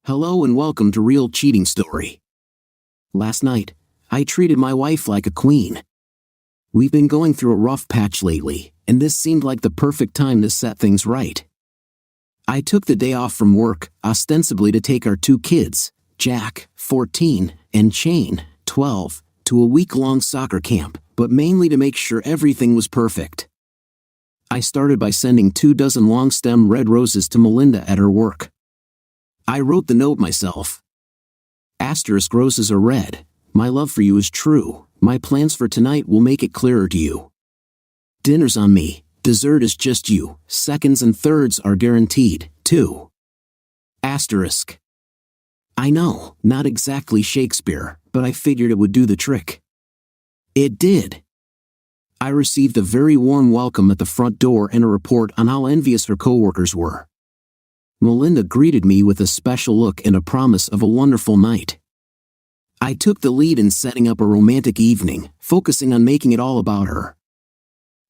Hello and welcome to Real Cheating Story. Last night, I treated my wife like a queen. We've been going through a rough patch lately, and this seemed like the perfect time to set things right. I took the day off from work, ostensibly to take our two kids, Jack, 14, and Shane, 12, to a week-long soccer camp, but mainly to make sure everything was perfect. I started by sending 24 long-stem red roses to Melinda at her work. I wrote the note myself. Asterisk roses are red. My love for you is true. My plans for tonight will make it clearer to you. Dinner's on me. Dessert is just you. Seconds and thirds are guaranteed, too. Asterisk. I know, not exactly Shakespeare, but I figured it would do the trick. It did. I received a very warm welcome at the front door and a report on how envious her coworkers were. Melinda greeted me with a special look and a promise of a wonderful night. I took the lead in setting up a romantic evening, focusing on making it all about her.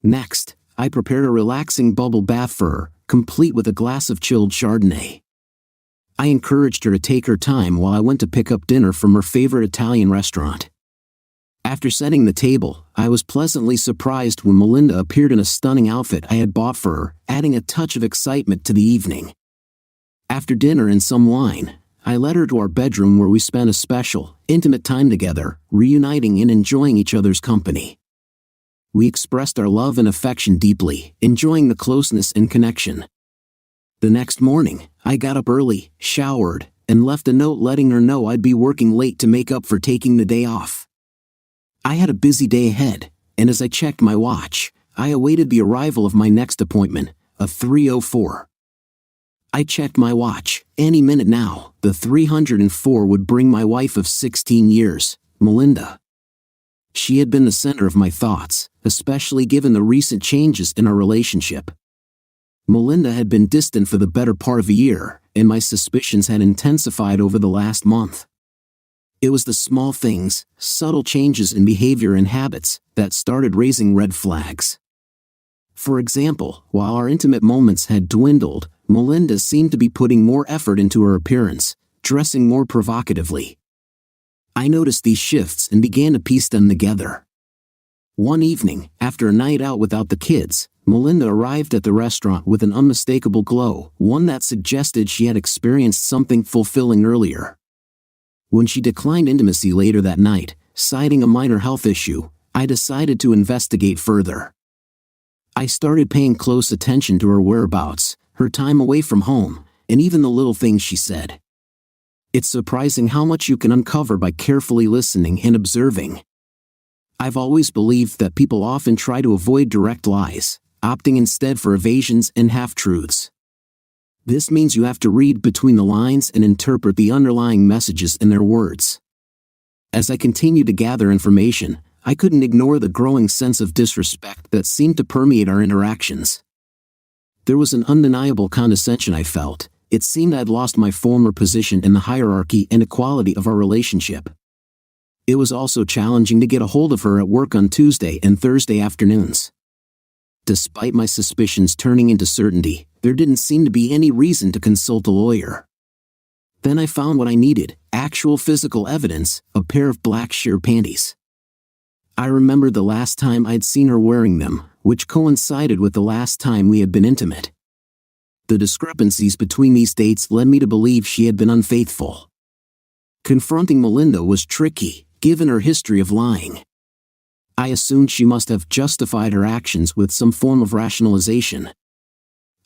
Next, I prepared a relaxing bubble bath for her, complete with a glass of chilled Chardonnay. I encouraged her to take her time while I went to pick up dinner from her favorite Italian restaurant. After setting the table, I was pleasantly surprised when Melinda appeared in a stunning outfit I had bought for her, adding a touch of excitement to the evening. After dinner and some wine, I led her to our bedroom where we spent a special, intimate time together, reuniting and enjoying each other's company. We expressed our love and affection deeply, enjoying the closeness and connection. The next morning, I got up early, showered, and left a note letting her know I'd be working late to make up for taking the day off. I had a busy day ahead, and as I checked my watch, I awaited the arrival of my next appointment, a 3:04. I checked my watch. Any minute now, the 304 would bring my wife of 16 years, Melinda. She had been the center of my thoughts, especially given the recent changes in our relationship. Melinda had been distant for the better part of a year, and my suspicions had intensified over the last month. It was the small things, subtle changes in behavior and habits, that started raising red flags. For example, while our intimate moments had dwindled, Melinda seemed to be putting more effort into her appearance, dressing more provocatively. I noticed these shifts and began to piece them together. One evening, after a night out without the kids, Melinda arrived at the restaurant with an unmistakable glow, one that suggested she had experienced something fulfilling earlier. When she declined intimacy later that night, citing a minor health issue, I decided to investigate further. I started paying close attention to her whereabouts, her time away from home, and even the little things she said. It's surprising how much you can uncover by carefully listening and observing. I've always believed that people often try to avoid direct lies, opting instead for evasions and half-truths. This means you have to read between the lines and interpret the underlying messages in their words. As I continued to gather information, I couldn't ignore the growing sense of disrespect that seemed to permeate our interactions. There was an undeniable condescension I felt. It seemed I'd lost my former position in the hierarchy and equality of our relationship. It was also challenging to get a hold of her at work on Tuesday and Thursday afternoons. Despite my suspicions turning into certainty, there didn't seem to be any reason to consult a lawyer. Then I found what I needed, actual physical evidence, a pair of black sheer panties. I remembered the last time I'd seen her wearing them, which coincided with the last time we had been intimate. The discrepancies between these dates led me to believe she had been unfaithful. Confronting Melinda was tricky, given her history of lying. I assumed she must have justified her actions with some form of rationalization.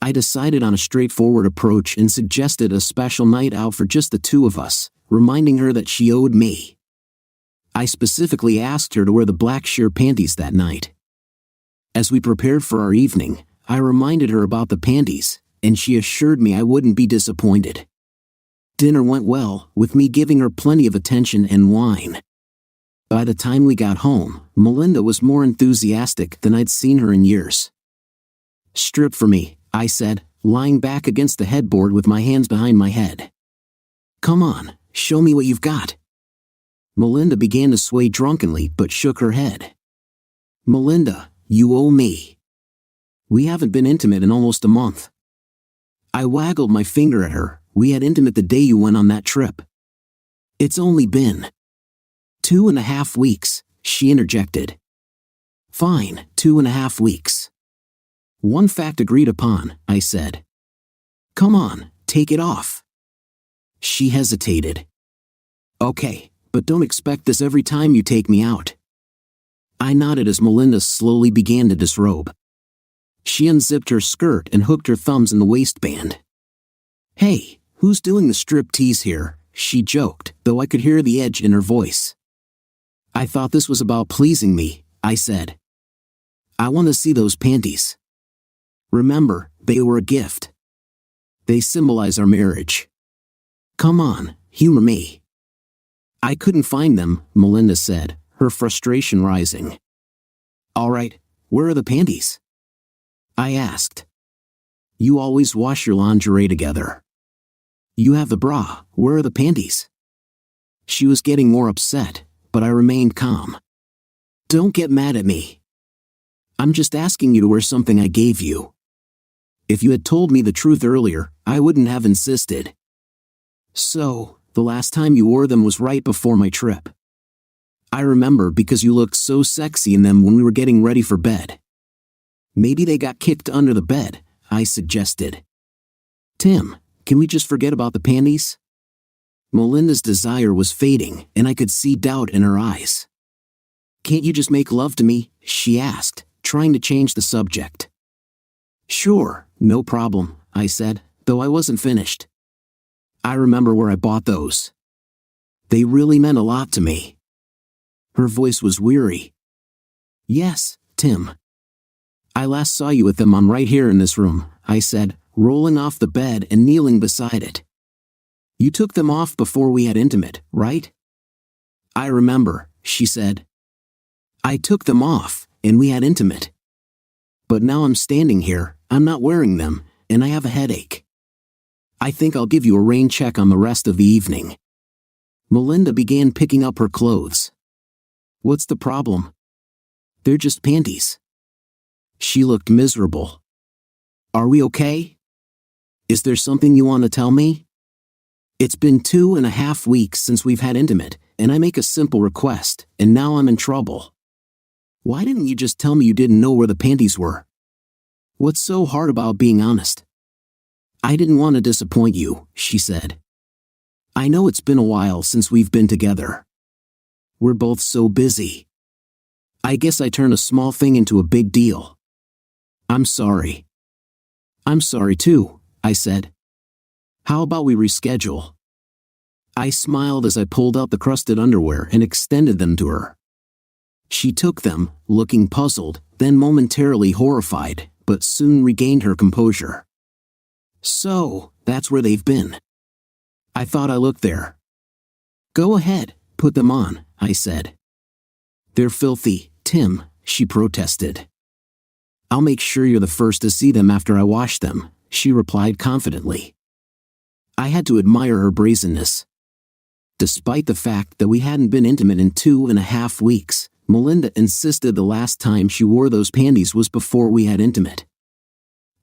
I decided on a straightforward approach and suggested a special night out for just the two of us, reminding her that she owed me. I specifically asked her to wear the black sheer panties that night. As we prepared for our evening, I reminded her about the panties, and she assured me I wouldn't be disappointed. Dinner went well, with me giving her plenty of attention and wine. By the time we got home, Melinda was more enthusiastic than I'd seen her in years. "Strip for me," I said, lying back against the headboard with my hands behind my head. "Come on, show me what you've got." Melinda began to sway drunkenly but shook her head. "Melinda, you owe me. We haven't been intimate in almost a month." I waggled my finger at her, We had intimate the day you went on that trip. It's only been 2.5 weeks, she interjected. Fine, 2.5 weeks. One fact agreed upon, I said. Come on, take it off. She hesitated. Okay, but don't expect this every time you take me out. I nodded as Melinda slowly began to disrobe. She unzipped her skirt and hooked her thumbs in the waistband. Hey, who's doing the striptease here? She joked, though I could hear the edge in her voice. I thought this was about pleasing me, I said. I want to see those panties. Remember, they were a gift. They symbolize our marriage. Come on, humor me. I couldn't find them, Melinda said, her frustration rising. All right, where are the panties? I asked. You always wash your lingerie together. You have the bra, where are the panties? She was getting more upset, but I remained calm. Don't get mad at me. I'm just asking you to wear something I gave you. If you had told me the truth earlier, I wouldn't have insisted. So, the last time you wore them was right before my trip. I remember because you looked so sexy in them when we were getting ready for bed. Maybe they got kicked under the bed, I suggested. Tim, can we just forget about the panties? Melinda's desire was fading, and I could see doubt in her eyes. Can't you just make love to me? She asked, trying to change the subject. Sure, no problem, I said, though I wasn't finished. I remember where I bought those. They really meant a lot to me. Her voice was weary. Yes, Tim. I last saw you with them on right here in this room, I said, rolling off the bed and kneeling beside it. You took them off before we had intimate, right? I remember, she said. I took them off, and we had intimate. But now I'm standing here, I'm not wearing them, and I have a headache. I think I'll give you a rain check on the rest of the evening. Melinda began picking up her clothes. What's the problem? They're just panties. She looked miserable. Are we okay? Is there something you want to tell me? It's been 2.5 weeks since we've had intimate, and I make a simple request, and now I'm in trouble. Why didn't you just tell me you didn't know where the panties were? What's so hard about being honest? I didn't want to disappoint you, she said. I know it's been a while since we've been together. We're both so busy. I guess I turned a small thing into a big deal. I'm sorry. I'm sorry too, I said. How about we reschedule? I smiled as I pulled out the crusted underwear and extended them to her. She took them, looking puzzled, then momentarily horrified, but soon regained her composure. So, that's where they've been. I thought I looked there. Go ahead, put them on, I said. They're filthy, Tim, she protested. I'll make sure you're the first to see them after I wash them, she replied confidently. I had to admire her brazenness. Despite the fact that we hadn't been intimate in 2.5 weeks, Melinda insisted the last time she wore those panties was before we had intimate.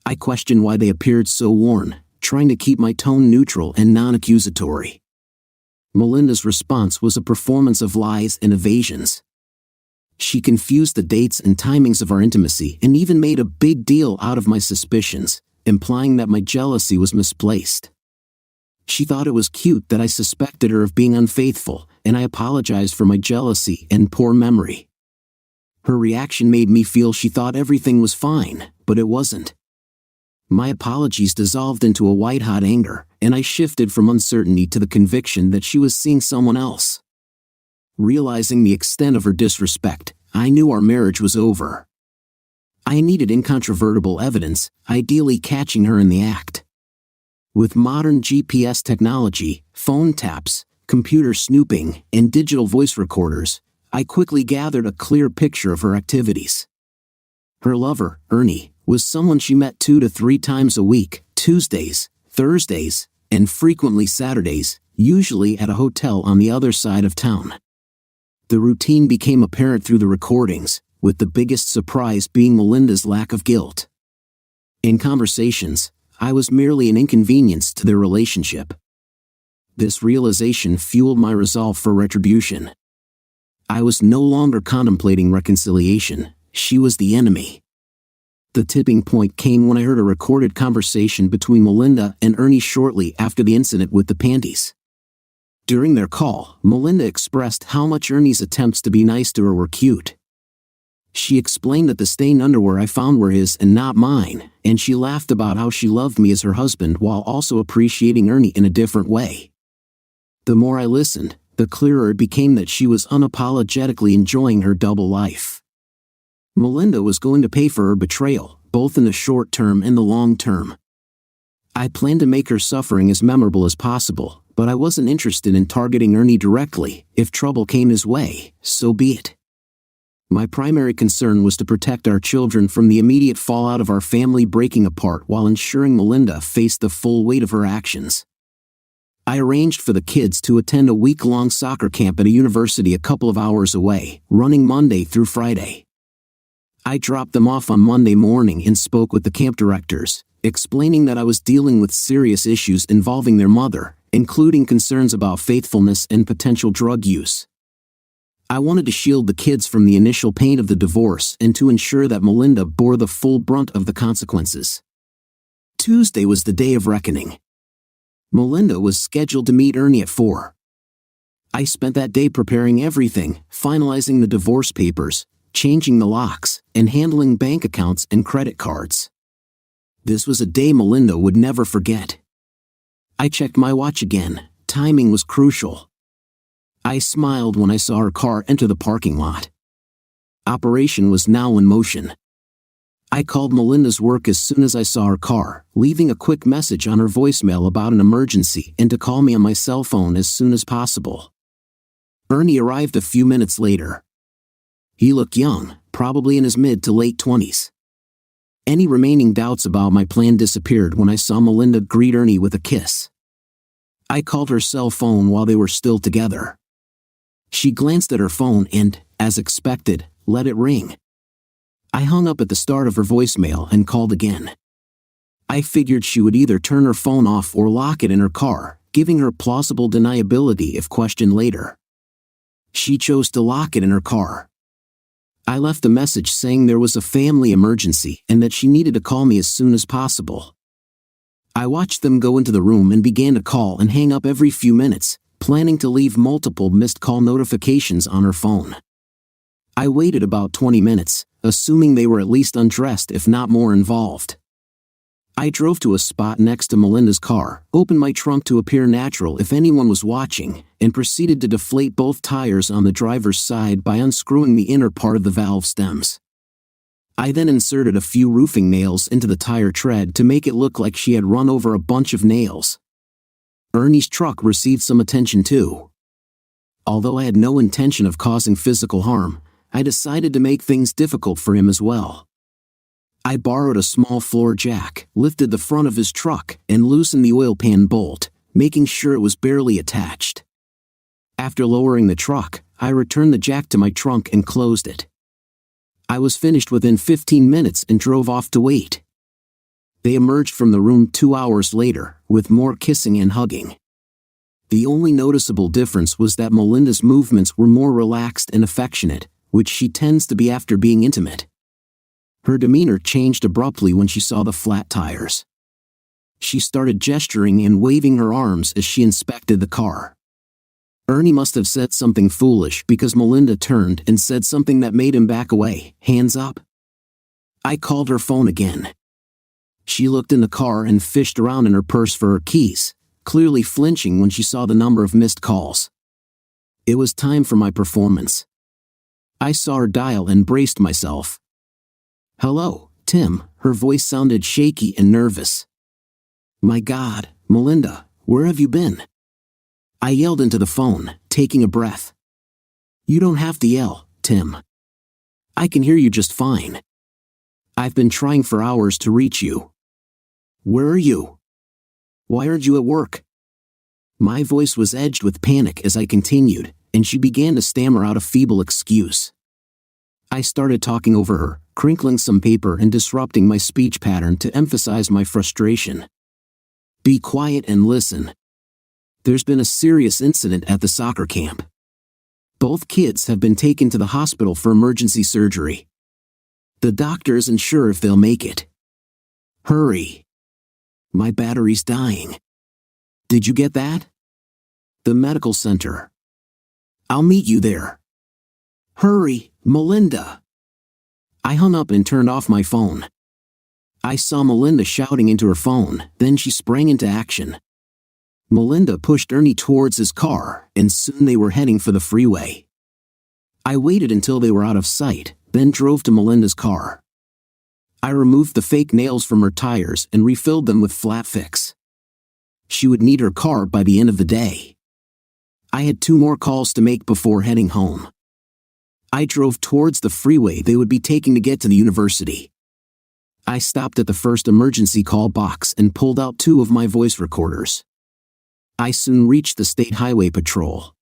I questioned why they appeared so worn, trying to keep my tone neutral and non-accusatory. Melinda's response was a performance of lies and evasions. She confused the dates and timings of our intimacy and even made a big deal out of my suspicions, implying that my jealousy was misplaced. She thought it was cute that I suspected her of being unfaithful, and I apologized for my jealousy and poor memory. Her reaction made me feel she thought everything was fine, but it wasn't. My apologies dissolved into a white-hot anger, and I shifted from uncertainty to the conviction that she was seeing someone else. Realizing the extent of her disrespect, I knew our marriage was over. I needed incontrovertible evidence, ideally catching her in the act. With modern GPS technology, phone taps, computer snooping, and digital voice recorders, I quickly gathered a clear picture of her activities. Her lover, Ernie, was someone she met 2 to 3 times a week, Tuesdays, Thursdays, and frequently Saturdays, usually at a hotel on the other side of town. The routine became apparent through the recordings, with the biggest surprise being Melinda's lack of guilt. In conversations, I was merely an inconvenience to their relationship. This realization fueled my resolve for retribution. I was no longer contemplating reconciliation. She was the enemy. The tipping point came when I heard a recorded conversation between Melinda and Ernie shortly after the incident with the panties. During their call, Melinda expressed how much Ernie's attempts to be nice to her were cute. She explained that the stained underwear I found were his and not mine, and she laughed about how she loved me as her husband while also appreciating Ernie in a different way. The more I listened, the clearer it became that she was unapologetically enjoying her double life. Melinda was going to pay for her betrayal, both in the short term and the long term. I planned to make her suffering as memorable as possible, but I wasn't interested in targeting Ernie directly. If trouble came his way, so be it. My primary concern was to protect our children from the immediate fallout of our family breaking apart while ensuring Melinda faced the full weight of her actions. I arranged for the kids to attend a week-long soccer camp at a university a couple of hours away, running Monday through Friday. I dropped them off on Monday morning and spoke with the camp directors, explaining that I was dealing with serious issues involving their mother, including concerns about faithfulness and potential drug use. I wanted to shield the kids from the initial pain of the divorce and to ensure that Melinda bore the full brunt of the consequences. Tuesday was the day of reckoning. Melinda was scheduled to meet Ernie at 4. I spent that day preparing everything, finalizing the divorce papers, changing the locks, and handling bank accounts and credit cards. This was a day Melinda would never forget. I checked my watch again. Timing was crucial. I smiled when I saw her car enter the parking lot. Operation was now in motion. I called Melinda's work as soon as I saw her car, leaving a quick message on her voicemail about an emergency and to call me on my cell phone as soon as possible. Ernie arrived a few minutes later. He looked young, probably in his mid to late 20s. Any remaining doubts about my plan disappeared when I saw Melinda greet Ernie with a kiss. I called her cell phone while they were still together. She glanced at her phone and, as expected, let it ring. I hung up at the start of her voicemail and called again. I figured she would either turn her phone off or lock it in her car, giving her plausible deniability if questioned later. She chose to lock it in her car. I left a message saying there was a family emergency and that she needed to call me as soon as possible. I watched them go into the room and began to call and hang up every few minutes, planning to leave multiple missed call notifications on her phone. I waited about 20 minutes, assuming they were at least undressed if not more involved. I drove to a spot next to Melinda's car, opened my trunk to appear natural if anyone was watching, and proceeded to deflate both tires on the driver's side by unscrewing the inner part of the valve stems. I then inserted a few roofing nails into the tire tread to make it look like she had run over a bunch of nails. Ernie's truck received some attention too. Although I had no intention of causing physical harm, I decided to make things difficult for him as well. I borrowed a small floor jack, lifted the front of his truck, and loosened the oil pan bolt, making sure it was barely attached. After lowering the truck, I returned the jack to my trunk and closed it. I was finished within 15 minutes and drove off to wait. They emerged from the room 2 hours later, with more kissing and hugging. The only noticeable difference was that Melinda's movements were more relaxed and affectionate, which she tends to be after being intimate. Her demeanor changed abruptly when she saw the flat tires. She started gesturing and waving her arms as she inspected the car. Ernie must have said something foolish because Melinda turned and said something that made him back away, hands up. I called her phone again. She looked in the car and fished around in her purse for her keys, clearly flinching when she saw the number of missed calls. It was time for my performance. I saw her dial and braced myself. "Hello, Tim," her voice sounded shaky and nervous. "My God, Melinda, where have you been?" I yelled into the phone, taking a breath. "You don't have to yell, Tim. I can hear you just fine. I've been trying for hours to reach you. Where are you? Why aren't you at work?" My voice was edged with panic as I continued, and she began to stammer out a feeble excuse. I started talking over her, crinkling some paper and disrupting my speech pattern to emphasize my frustration. Be quiet and listen. There's been a serious incident at the soccer camp. Both kids have been taken to the hospital for emergency surgery. The doctor isn't sure if they'll make it. Hurry. My battery's dying. Did you get that? The medical center. I'll meet you there. Hurry, Melinda. I hung up and turned off my phone. I saw Melinda shouting into her phone, then she sprang into action. Melinda pushed Ernie towards his car, and soon they were heading for the freeway. I waited until they were out of sight, then drove to Melinda's car. I removed the fake nails from her tires and refilled them with flat fix. She would need her car by the end of the day. I had 2 more calls to make before heading home. I drove towards the freeway they would be taking to get to the university. I stopped at the first emergency call box and pulled out 2 of my voice recorders. I soon reached the state highway patrol.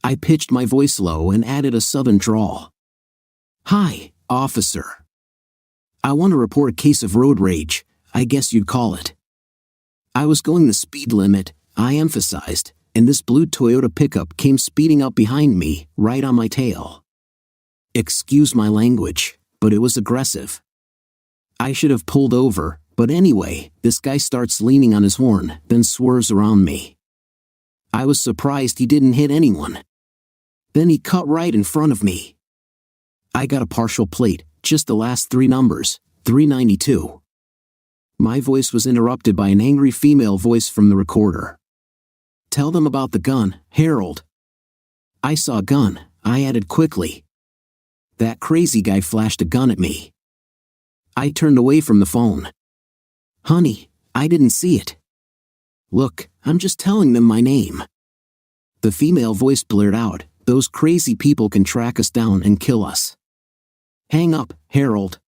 I pitched my voice low and added a southern drawl. Hi, officer. I want to report a case of road rage, I guess you'd call it. I was going the speed limit, I emphasized, and this blue Toyota pickup came speeding up behind me, right on my tail. Excuse my language, but it was aggressive. I should have pulled over, but anyway, this guy starts leaning on his horn, then swerves around me. I was surprised he didn't hit anyone. Then he cut right in front of me. I got a partial plate, just the last 3 numbers, 392. My voice was interrupted by an angry female voice from the recorder. Tell them about the gun, Harold. I saw a gun, I added quickly. That crazy guy flashed a gun at me. I turned away from the phone. Honey, I didn't see it. Look, I'm just telling them my name. The female voice blared out, those crazy people can track us down and kill us. Hang up, Harold.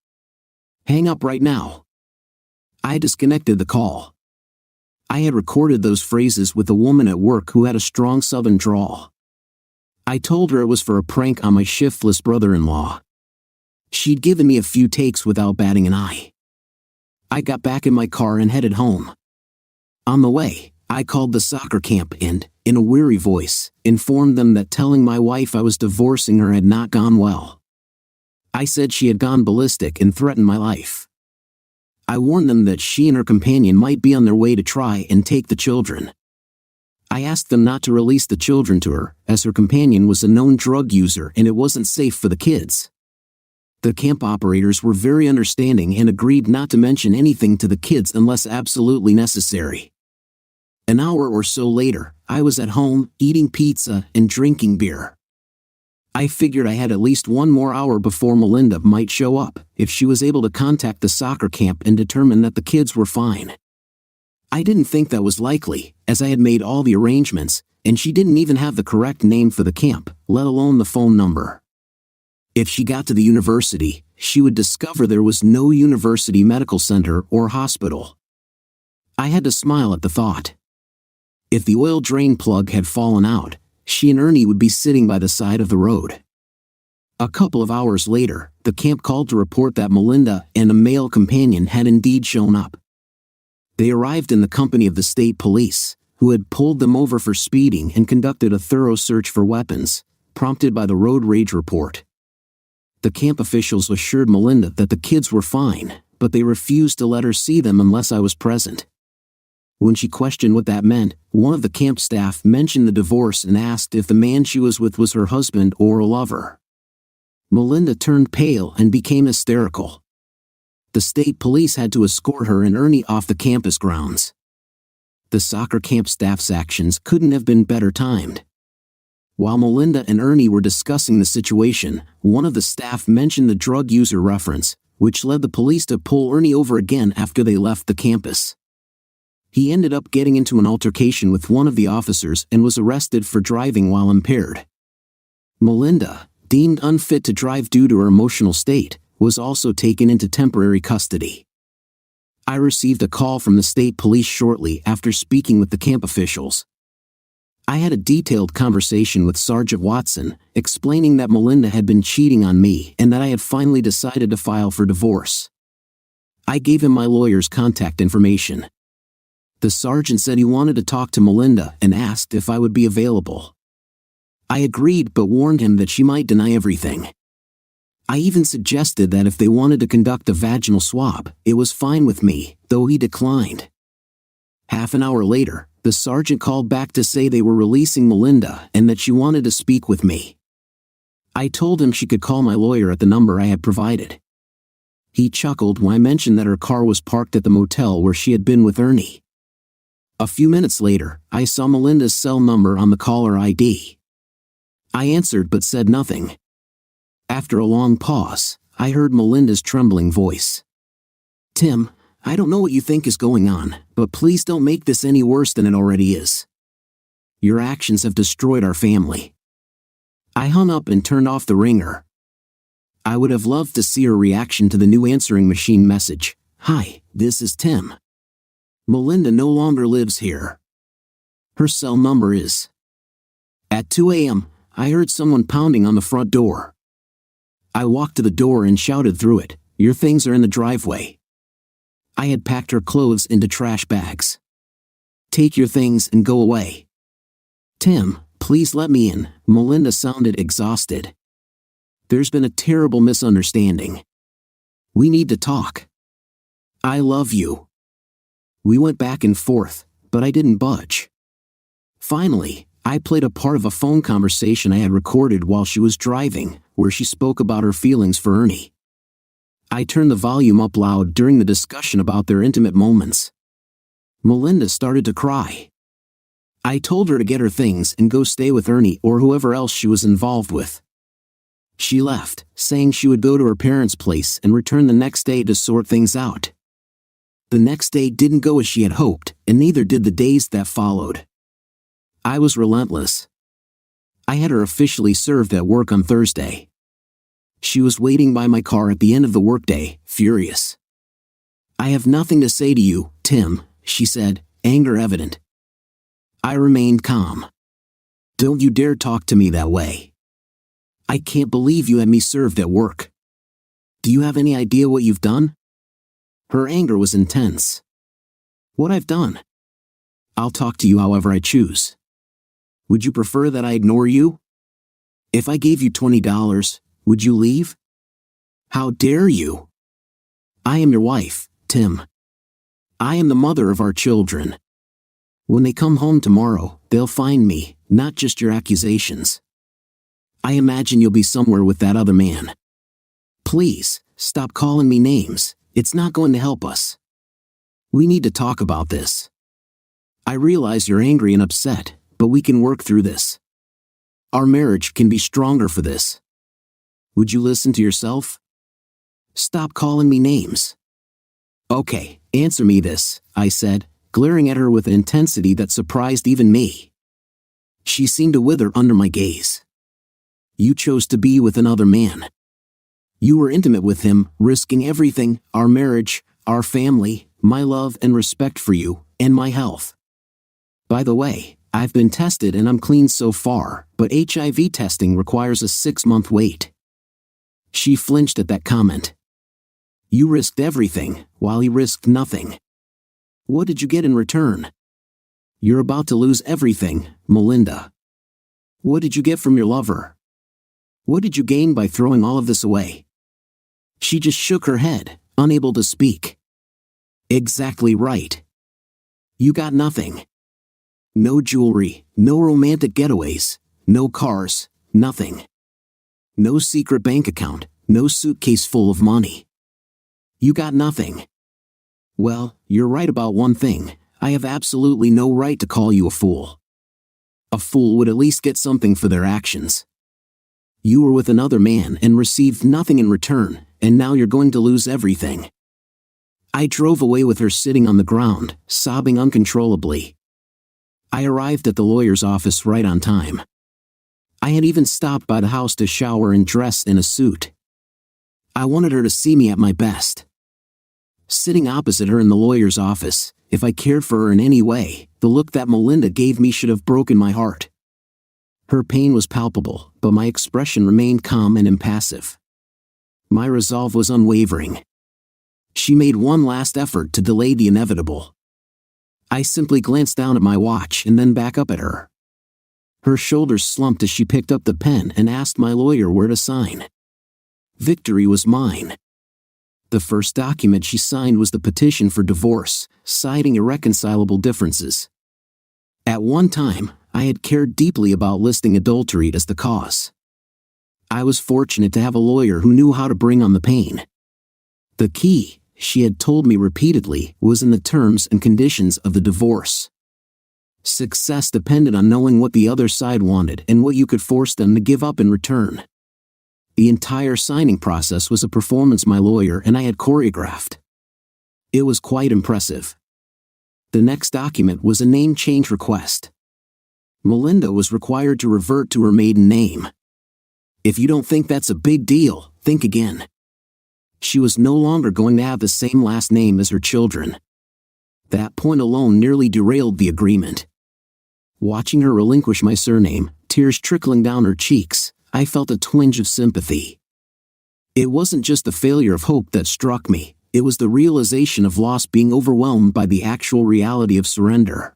Hang up right now. I disconnected the call. I had recorded those phrases with a woman at work who had a strong southern drawl. I told her it was for a prank on my shiftless brother-in-law. She'd given me a few takes without batting an eye. I got back in my car and headed home. On the way, I called the soccer camp and, in a weary voice, informed them that telling my wife I was divorcing her had not gone well. I said she had gone ballistic and threatened my life. I warned them that she and her companion might be on their way to try and take the children. I asked them not to release the children to her, as her companion was a known drug user and it wasn't safe for the kids. The camp operators were very understanding and agreed not to mention anything to the kids unless absolutely necessary. An hour or so later, I was at home, eating pizza and drinking beer. I figured I had at least 1 more hour before Melinda might show up, if she was able to contact the soccer camp and determine that the kids were fine. I didn't think that was likely, as I had made all the arrangements, and she didn't even have the correct name for the camp, let alone the phone number. If she got to the university, she would discover there was no university medical center or hospital. I had to smile at the thought. If the oil drain plug had fallen out, she and Ernie would be sitting by the side of the road. A couple of hours later, the camp called to report that Melinda and a male companion had indeed shown up. They arrived in the company of the state police, who had pulled them over for speeding and conducted a thorough search for weapons, prompted by the road rage report. The camp officials assured Melinda that the kids were fine, but they refused to let her see them unless I was present. When she questioned what that meant, one of the camp staff mentioned the divorce and asked if the man she was with was her husband or a lover. Melinda turned pale and became hysterical. The state police had to escort her and Ernie off the campus grounds. The soccer camp staff's actions couldn't have been better timed. While Melinda and Ernie were discussing the situation, one of the staff mentioned the drug user reference, which led the police to pull Ernie over again after they left the campus. He ended up getting into an altercation with one of the officers and was arrested for driving while impaired. Melinda, deemed unfit to drive due to her emotional state, was also taken into temporary custody. I received a call from the state police shortly after speaking with the camp officials. I had a detailed conversation with Sergeant Watson, explaining that Melinda had been cheating on me and that I had finally decided to file for divorce. I gave him my lawyer's contact information. The sergeant said he wanted to talk to Melinda and asked if I would be available. I agreed but warned him that she might deny everything. I even suggested that if they wanted to conduct a vaginal swab, it was fine with me, though he declined. Half an hour later, the sergeant called back to say they were releasing Melinda and that she wanted to speak with me. I told him she could call my lawyer at the number I had provided. He chuckled when I mentioned that her car was parked at the motel where she had been with Ernie. A few minutes later, I saw Melinda's cell number on the caller ID. I answered but said nothing. After a long pause, I heard Melinda's trembling voice. "Tim, I don't know what you think is going on, but please don't make this any worse than it already is. Your actions have destroyed our family." I hung up and turned off the ringer. I would have loved to see her reaction to the new answering machine message. "Hi, this is Tim. Melinda no longer lives here. Her cell number is..." At 2 a.m., I heard someone pounding on the front door. I walked to the door and shouted through it, "Your things are in the driveway." I had packed her clothes into trash bags. "Take your things and go away." "Tim, please let me in." Melinda sounded exhausted. "There's been a terrible misunderstanding. We need to talk. I love you." We went back and forth, but I didn't budge. Finally, I played a part of a phone conversation I had recorded while she was driving, where she spoke about her feelings for Ernie. I turned the volume up loud during the discussion about their intimate moments. Melinda started to cry. I told her to get her things and go stay with Ernie or whoever else she was involved with. She left, saying she would go to her parents' place and return the next day to sort things out. The next day didn't go as she had hoped, and neither did the days that followed. I was relentless. I had her officially served at work on Thursday. She was waiting by my car at the end of the workday, furious. "I have nothing to say to you, Tim," she said, anger evident. I remained calm. "Don't you dare talk to me that way. I can't believe you had me served at work. Do you have any idea what you've done?" Her anger was intense. "What I've done? I'll talk to you however I choose. Would you prefer that I ignore you? If I gave you $20, would you leave? How dare you? I am your wife, Tim. I am the mother of our children. When they come home tomorrow, they'll find me, not just your accusations. I imagine you'll be somewhere with that other man. Please, stop calling me names. It's not going to help us. We need to talk about this. I realize you're angry and upset, but we can work through this. Our marriage can be stronger for this. Would you listen to yourself? Stop calling me names." "Okay, answer me this," I said, glaring at her with an intensity that surprised even me. She seemed to wither under my gaze. "You chose to be with another man. You were intimate with him, risking everything, our marriage, our family, my love and respect for you, and my health. By the way, I've been tested and I'm clean so far, but HIV testing requires a 6-month wait." She flinched at that comment. "You risked everything, while he risked nothing. What did you get in return? You're about to lose everything, Melinda. What did you get from your lover? What did you gain by throwing all of this away?" She just shook her head, unable to speak. "Exactly right. You got nothing. No jewelry, no romantic getaways, no cars, nothing. No secret bank account, no suitcase full of money. You got nothing. Well, you're right about one thing. I have absolutely no right to call you a fool. A fool would at least get something for their actions. You were with another man and received nothing in return, and now you're going to lose everything." I drove away with her sitting on the ground, sobbing uncontrollably. I arrived at the lawyer's office right on time. I had even stopped by the house to shower and dress in a suit. I wanted her to see me at my best. Sitting opposite her in the lawyer's office, if I cared for her in any way, the look that Melinda gave me should have broken my heart. Her pain was palpable, but my expression remained calm and impassive. My resolve was unwavering. She made one last effort to delay the inevitable. I simply glanced down at my watch and then back up at her. Her shoulders slumped as she picked up the pen and asked my lawyer where to sign. Victory was mine. The first document she signed was the petition for divorce, citing irreconcilable differences. At one time, I had cared deeply about listing adultery as the cause. I was fortunate to have a lawyer who knew how to bring on the pain. The key, she had told me repeatedly, was in the terms and conditions of the divorce. Success depended on knowing what the other side wanted and what you could force them to give up in return. The entire signing process was a performance my lawyer and I had choreographed. It was quite impressive. The next document was a name change request. Melinda was required to revert to her maiden name. If you don't think that's a big deal, think again. She was no longer going to have the same last name as her children. That point alone nearly derailed the agreement. Watching her relinquish my surname, tears trickling down her cheeks, I felt a twinge of sympathy. It wasn't just the failure of hope that struck me, it was the realization of loss being overwhelmed by the actual reality of surrender.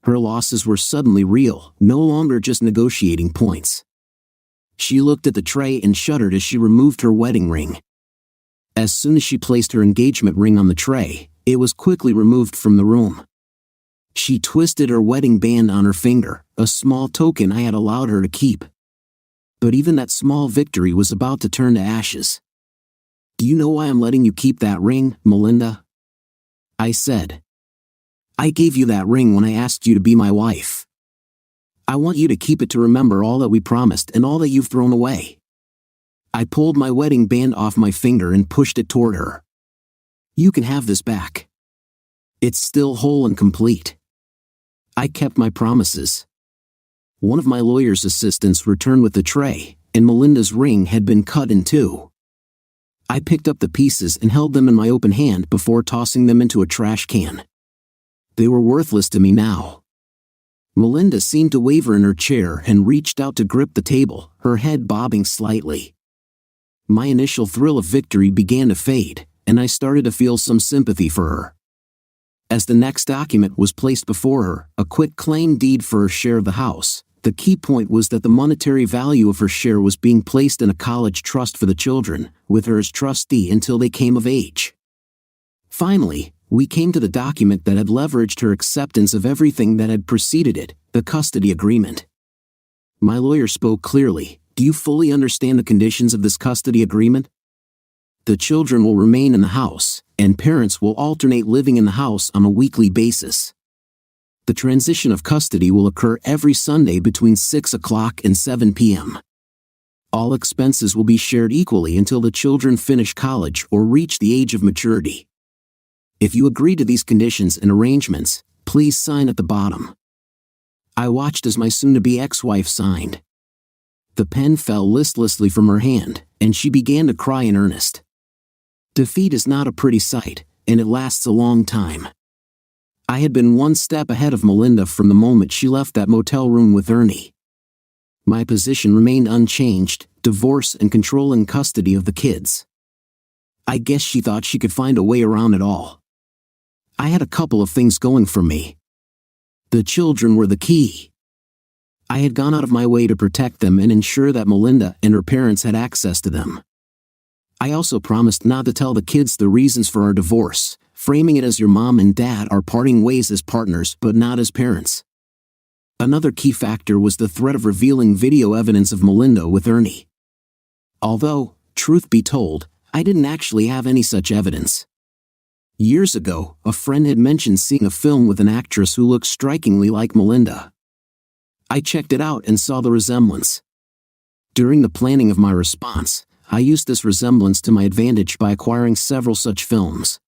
Her losses were suddenly real, no longer just negotiating points. She looked at the tray and shuddered as she removed her wedding ring. As soon as she placed her engagement ring on the tray, it was quickly removed from the room. She twisted her wedding band on her finger, a small token I had allowed her to keep. But even that small victory was about to turn to ashes. "Do you know why I'm letting you keep that ring, Melinda?" I said. "I gave you that ring when I asked you to be my wife. I want you to keep it to remember all that we promised and all that you've thrown away." I pulled my wedding band off my finger and pushed it toward her. "You can have this back. It's still whole and complete." I kept my promises. One of my lawyer's assistants returned with the tray, and Melinda's ring had been cut in two. I picked up the pieces and held them in my open hand before tossing them into a trash can. They were worthless to me now. Melinda seemed to waver in her chair and reached out to grip the table, her head bobbing slightly. My initial thrill of victory began to fade, and I started to feel some sympathy for her. As the next document was placed before her, a quit claim deed for her share of the house, the key point was that the monetary value of her share was being placed in a college trust for the children, with her as trustee until they came of age. Finally, we came to the document that had leveraged her acceptance of everything that had preceded it, the custody agreement. My lawyer spoke clearly. "Do you fully understand the conditions of this custody agreement? The children will remain in the house, and parents will alternate living in the house on a weekly basis. The transition of custody will occur every Sunday between 6 o'clock and 7 p.m. All expenses will be shared equally until the children finish college or reach the age of maturity. If you agree to these conditions and arrangements, please sign at the bottom." I watched as my soon-to-be ex-wife signed. The pen fell listlessly from her hand, and she began to cry in earnest. Defeat is not a pretty sight, and it lasts a long time. I had been one step ahead of Melinda from the moment she left that motel room with Ernie. My position remained unchanged, divorce and controlling custody of the kids. I guess she thought she could find a way around it all. I had a couple of things going for me. The children were the key. I had gone out of my way to protect them and ensure that Melinda and her parents had access to them. I also promised not to tell the kids the reasons for our divorce, framing it as your mom and dad are parting ways as partners but not as parents. Another key factor was the threat of revealing video evidence of Melinda with Ernie. Although, truth be told, I didn't actually have any such evidence. Years ago, a friend had mentioned seeing a film with an actress who looked strikingly like Melinda. I checked it out and saw the resemblance. During the planning of my response, I used this resemblance to my advantage by acquiring several such films.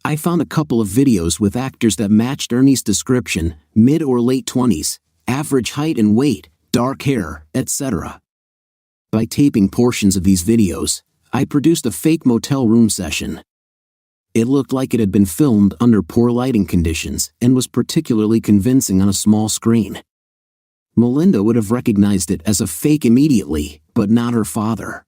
I found a couple of videos with actors that matched Ernie's description, mid or late 20s, average height and weight, dark hair, etc. By taping portions of these videos, I produced a fake motel room session. It looked like it had been filmed under poor lighting conditions and was particularly convincing on a small screen. Melinda would have recognized it as a fake immediately, but not her father.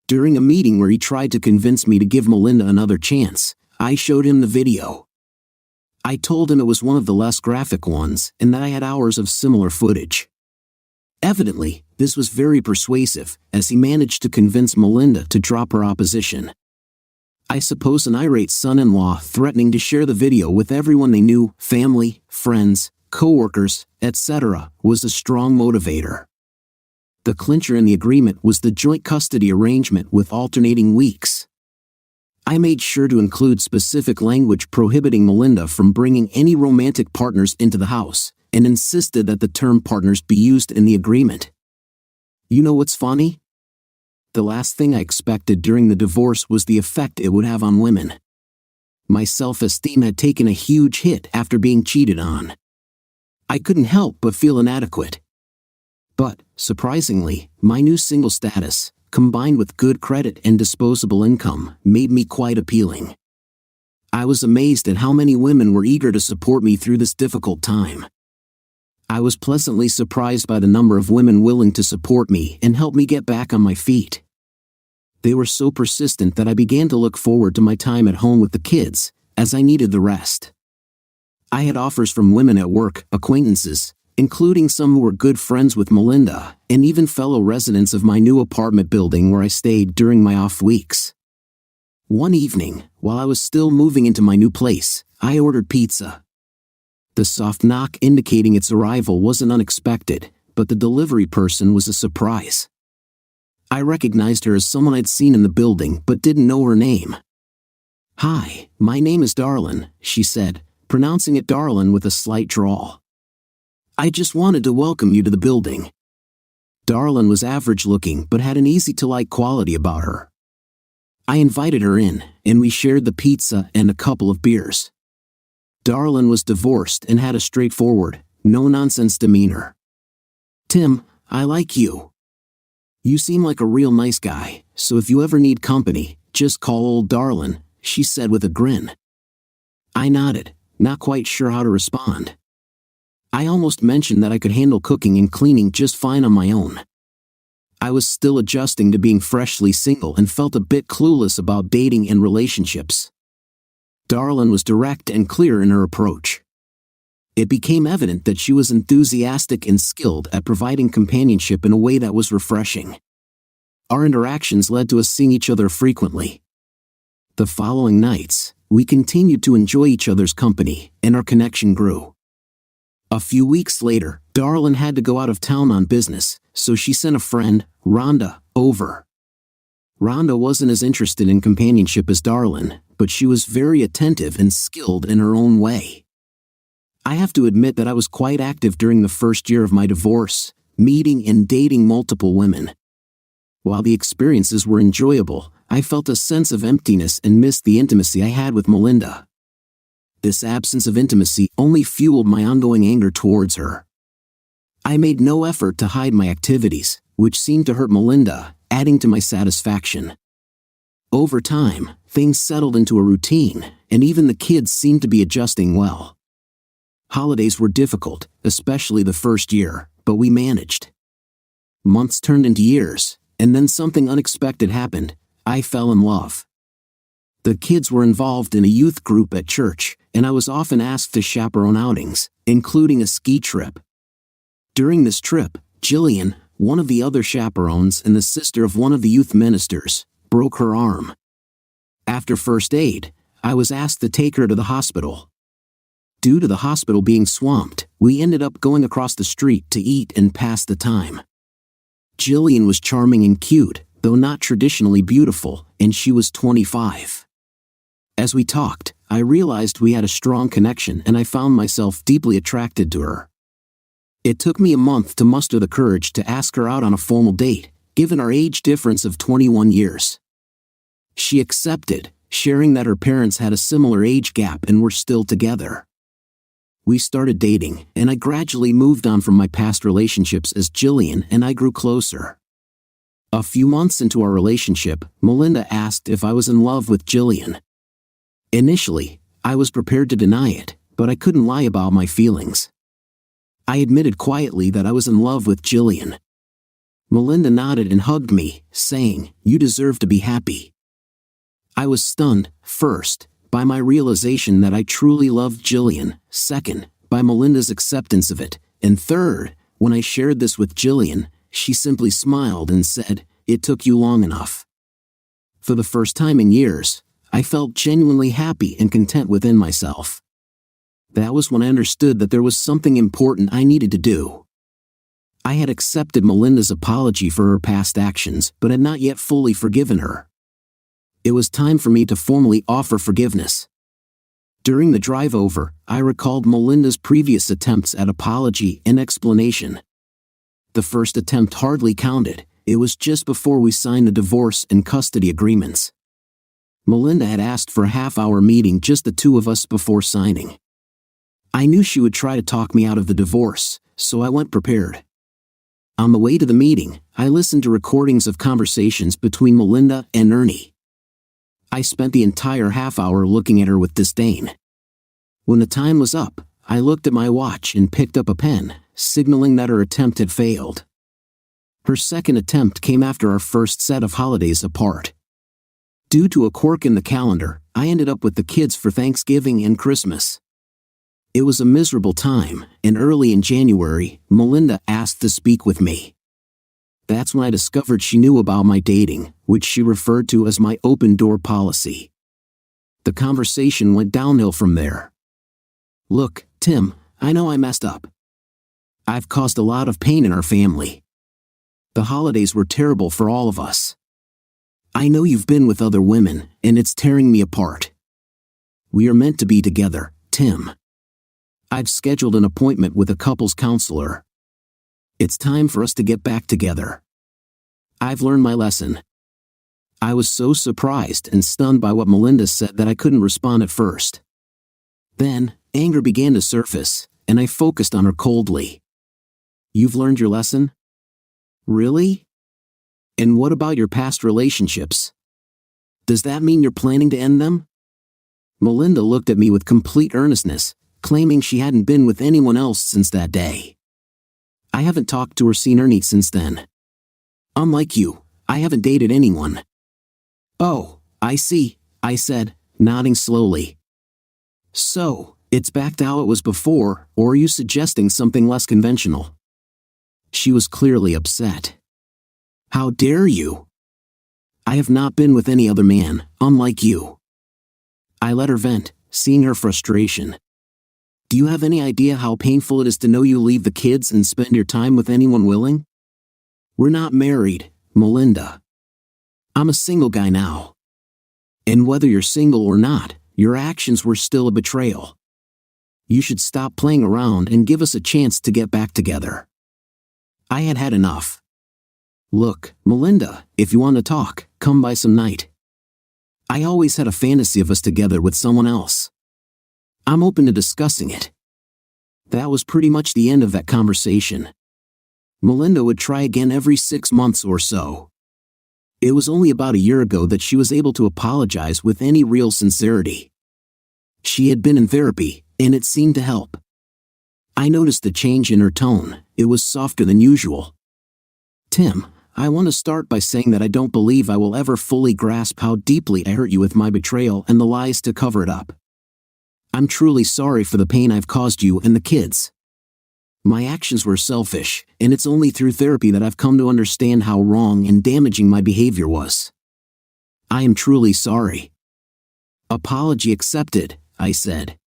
During a meeting where he tried to convince me to give Melinda another chance, I showed him the video. I told him it was one of the less graphic ones and that I had hours of similar footage. Evidently, this was very persuasive, as he managed to convince Melinda to drop her opposition. I suppose an irate son-in-law threatening to share the video with everyone they knew, family, friends, co-workers, etc., was a strong motivator. The clincher in the agreement was the joint custody arrangement with alternating weeks. I made sure to include specific language prohibiting Melinda from bringing any romantic partners into the house, and insisted that the term partners be used in the agreement. You know what's funny? The last thing I expected during the divorce was the effect it would have on women. My self-esteem had taken a huge hit after being cheated on. I couldn't help but feel inadequate. But, surprisingly, my new single status, combined with good credit and disposable income, made me quite appealing. I was amazed at how many women were eager to support me through this difficult time. I was pleasantly surprised by the number of women willing to support me and help me get back on my feet. They were so persistent that I began to look forward to my time at home with the kids, as I needed the rest. I had offers from women at work, acquaintances, including some who were good friends with Melinda, and even fellow residents of my new apartment building where I stayed during my off weeks. One evening, while I was still moving into my new place, I ordered pizza. The soft knock indicating its arrival wasn't unexpected, but the delivery person was a surprise. I recognized her as someone I'd seen in the building but didn't know her name. "Hi, my name is Darlin," she said, pronouncing it Darlin with a slight drawl. "I just wanted to welcome you to the building." Darlin was average-looking but had an easy-to-like quality about her. I invited her in, and we shared the pizza and a couple of beers. Darlin was divorced and had a straightforward, no-nonsense demeanor. "Tim, I like you. You seem like a real nice guy, so if you ever need company, just call old Darlin," she said with a grin. I nodded, not quite sure how to respond. I almost mentioned that I could handle cooking and cleaning just fine on my own. I was still adjusting to being freshly single and felt a bit clueless about dating and relationships. Darlin was direct and clear in her approach. It became evident that she was enthusiastic and skilled at providing companionship in a way that was refreshing. Our interactions led to us seeing each other frequently. The following nights, we continued to enjoy each other's company, and our connection grew. A few weeks later, Darlin had to go out of town on business, so she sent a friend, Rhonda, over. Rhonda wasn't as interested in companionship as Darlin, but she was very attentive and skilled in her own way. I have to admit that I was quite active during the first year of my divorce, meeting and dating multiple women. While the experiences were enjoyable, I felt a sense of emptiness and missed the intimacy I had with Melinda. This absence of intimacy only fueled my ongoing anger towards her. I made no effort to hide my activities, which seemed to hurt Melinda, adding to my satisfaction. Over time, things settled into a routine, and even the kids seemed to be adjusting well. Holidays were difficult, especially the first year, but we managed. Months turned into years, and then something unexpected happened. I fell in love. The kids were involved in a youth group at church, and I was often asked to chaperone outings, including a ski trip. During this trip, Jillian, one of the other chaperones and the sister of one of the youth ministers, broke her arm. After first aid, I was asked to take her to the hospital. Due to the hospital being swamped, we ended up going across the street to eat and pass the time. Jillian was charming and cute, though not traditionally beautiful, and she was 25. As we talked, I realized we had a strong connection and I found myself deeply attracted to her. It took me a month to muster the courage to ask her out on a formal date, given our age difference of 21 years. She accepted, sharing that her parents had a similar age gap and were still together. We started dating, and I gradually moved on from my past relationships as Jillian and I grew closer. A few months into our relationship, Melinda asked if I was in love with Jillian. Initially, I was prepared to deny it, but I couldn't lie about my feelings. I admitted quietly that I was in love with Jillian. Melinda nodded and hugged me, saying, "You deserve to be happy." I was stunned, first, by my realization that I truly loved Jillian, second, by Melinda's acceptance of it, and third, when I shared this with Jillian, she simply smiled and said, "It took you long enough." For the first time in years, I felt genuinely happy and content within myself. That was when I understood that there was something important I needed to do. I had accepted Melinda's apology for her past actions, but had not yet fully forgiven her. It was time for me to formally offer forgiveness. During the drive over, I recalled Melinda's previous attempts at apology and explanation. The first attempt hardly counted. It was just before we signed the divorce and custody agreements. Melinda had asked for a half-hour meeting, just the two of us, before signing. I knew she would try to talk me out of the divorce, so I went prepared. On the way to the meeting, I listened to recordings of conversations between Melinda and Ernie. I spent the entire half-hour looking at her with disdain. When the time was up, I looked at my watch and picked up a pen, signaling that her attempt had failed. Her second attempt came after our first set of holidays apart. Due to a quirk in the calendar, I ended up with the kids for Thanksgiving and Christmas. It was a miserable time, and early in January, Melinda asked to speak with me. That's when I discovered she knew about my dating, which she referred to as my open-door policy. The conversation went downhill from there. "Look, Tim, I know I messed up. I've caused a lot of pain in our family. The holidays were terrible for all of us. I know you've been with other women, and it's tearing me apart. We are meant to be together, Tim. I've scheduled an appointment with a couples counselor. It's time for us to get back together. I've learned my lesson." I was so surprised and stunned by what Melinda said that I couldn't respond at first. Then, anger began to surface, and I focused on her coldly. "You've learned your lesson? Really? And what about your past relationships? Does that mean you're planning to end them?" Melinda looked at me with complete earnestness, claiming she hadn't been with anyone else since that day. "I haven't talked to or seen Ernie since then. Unlike you, I haven't dated anyone." "Oh, I see," I said, nodding slowly. "So, it's back to how it was before, or are you suggesting something less conventional?" She was clearly upset. "How dare you? I have not been with any other man, unlike you." I let her vent, seeing her frustration. "Do you have any idea how painful it is to know you leave the kids and spend your time with anyone willing? We're not married, Melinda. I'm a single guy now. And whether you're single or not, your actions were still a betrayal. You should stop playing around and give us a chance to get back together." I had had enough. "Look, Melinda, if you want to talk, come by some night. I always had a fantasy of us together with someone else. I'm open to discussing it." That was pretty much the end of that conversation. Melinda would try again every 6 months or so. It was only about a year ago that she was able to apologize with any real sincerity. She had been in therapy, and it seemed to help. I noticed the change in her tone. It was softer than usual. "Tim, I want to start by saying that I don't believe I will ever fully grasp how deeply I hurt you with my betrayal and the lies to cover it up. I'm truly sorry for the pain I've caused you and the kids. My actions were selfish, and it's only through therapy that I've come to understand how wrong and damaging my behavior was. I am truly sorry." "Apology accepted," I said.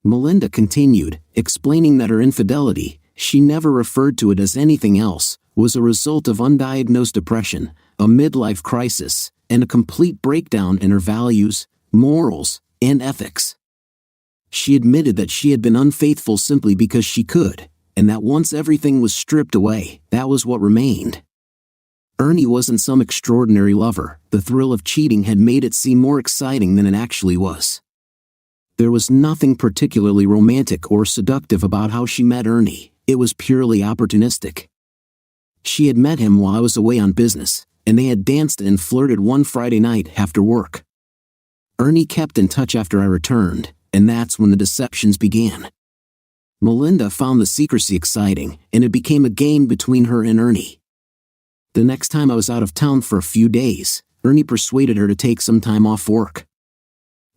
Melinda continued, explaining that her infidelity, she never referred to it as anything else, was a result of undiagnosed depression, a midlife crisis, and a complete breakdown in her values, morals, and ethics. She admitted that she had been unfaithful simply because she could, and that once everything was stripped away, that was what remained. Ernie wasn't some extraordinary lover. The thrill of cheating had made it seem more exciting than it actually was. There was nothing particularly romantic or seductive about how she met Ernie. It was purely opportunistic. She had met him while I was away on business, and they had danced and flirted one Friday night after work. Ernie kept in touch after I returned, and that's when the deceptions began. Melinda found the secrecy exciting, and it became a game between her and Ernie. The next time I was out of town for a few days, Ernie persuaded her to take some time off work.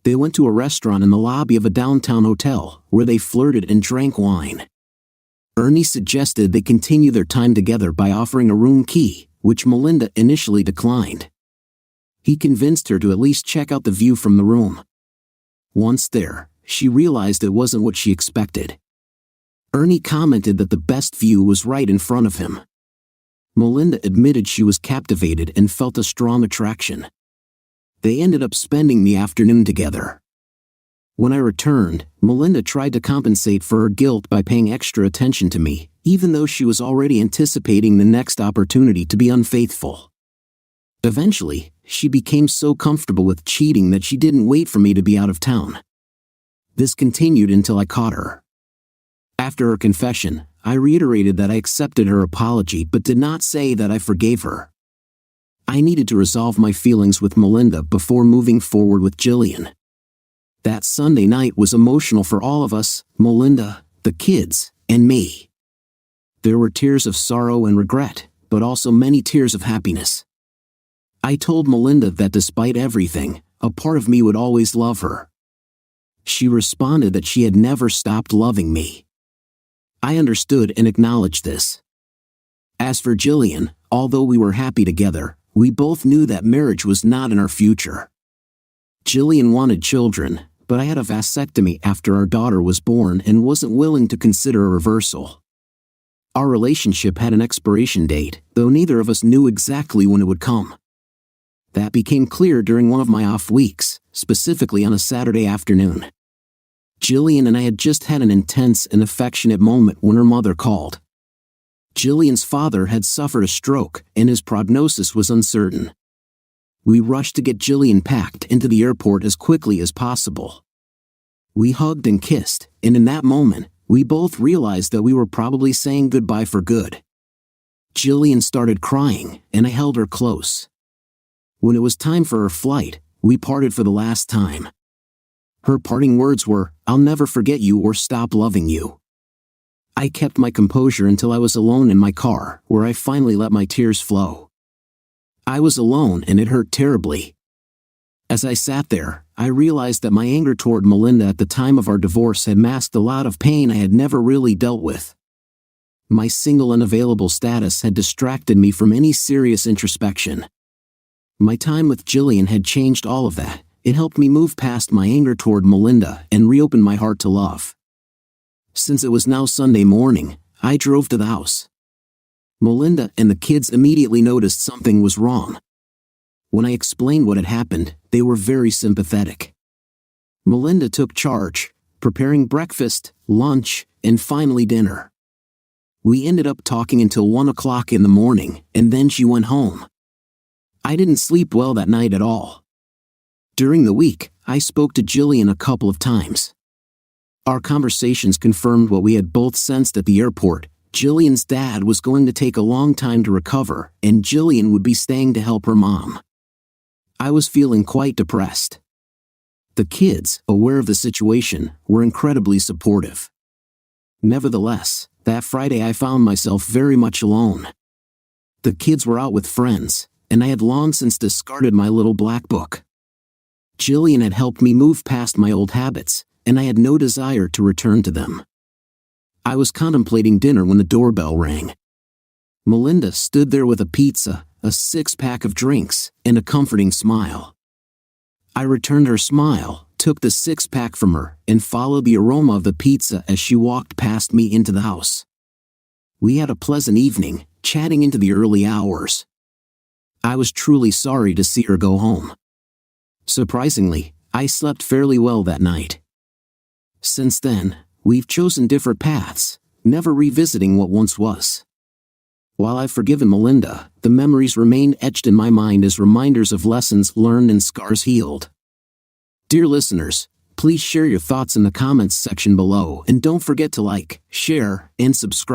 They went to a restaurant in the lobby of a downtown hotel, where they flirted and drank wine. Ernie suggested they continue their time together by offering a room key, which Melinda initially declined. He convinced her to at least check out the view from the room. Once there, she realized it wasn't what she expected. Ernie commented that the best view was right in front of him. Melinda admitted she was captivated and felt a strong attraction. They ended up spending the afternoon together. When I returned, Melinda tried to compensate for her guilt by paying extra attention to me, even though she was already anticipating the next opportunity to be unfaithful. Eventually, she became so comfortable with cheating that she didn't wait for me to be out of town. This continued until I caught her. After her confession, I reiterated that I accepted her apology but did not say that I forgave her. I needed to resolve my feelings with Melinda before moving forward with Jillian. That Sunday night was emotional for all of us, Melinda, the kids, and me. There were tears of sorrow and regret, but also many tears of happiness. I told Melinda that despite everything, a part of me would always love her. She responded that she had never stopped loving me. I understood and acknowledged this. As for Jillian, although we were happy together, we both knew that marriage was not in our future. Jillian wanted children, but I had a vasectomy after our daughter was born and wasn't willing to consider a reversal. Our relationship had an expiration date, though neither of us knew exactly when it would come. That became clear during one of my off weeks, specifically on a Saturday afternoon. Jillian and I had just had an intense and affectionate moment when her mother called. Jillian's father had suffered a stroke, and his prognosis was uncertain. We rushed to get Jillian packed into the airport as quickly as possible. We hugged and kissed, and in that moment, we both realized that we were probably saying goodbye for good. Jillian started crying, and I held her close. When it was time for her flight, we parted for the last time. Her parting words were, "I'll never forget you or stop loving you." I kept my composure until I was alone in my car, where I finally let my tears flow. I was alone and it hurt terribly. As I sat there, I realized that my anger toward Melinda at the time of our divorce had masked a lot of pain I had never really dealt with. My single and available status had distracted me from any serious introspection. My time with Jillian had changed all of that. It helped me move past my anger toward Melinda and reopen my heart to love. Since it was now Sunday morning, I drove to the house. Melinda and the kids immediately noticed something was wrong. When I explained what had happened, they were very sympathetic. Melinda took charge, preparing breakfast, lunch, and finally dinner. We ended up talking until 1 o'clock in the morning, and then she went home. I didn't sleep well that night at all. During the week, I spoke to Jillian a couple of times. Our conversations confirmed what we had both sensed at the airport. Jillian's dad was going to take a long time to recover, and Jillian would be staying to help her mom. I was feeling quite depressed. The kids, aware of the situation, were incredibly supportive. Nevertheless, that Friday I found myself very much alone. The kids were out with friends, and I had long since discarded my little black book. Jillian had helped me move past my old habits, and I had no desire to return to them. I was contemplating dinner when the doorbell rang. Melinda stood there with a pizza, a 6-pack of drinks, and a comforting smile. I returned her smile, took the 6-pack from her, and followed the aroma of the pizza as she walked past me into the house. We had a pleasant evening, chatting into the early hours. I was truly sorry to see her go home. Surprisingly, I slept fairly well that night. Since then, we've chosen different paths, never revisiting what once was. While I've forgiven Melinda, the memories remain etched in my mind as reminders of lessons learned and scars healed. Dear listeners, please share your thoughts in the comments section below and don't forget to like, share, and subscribe.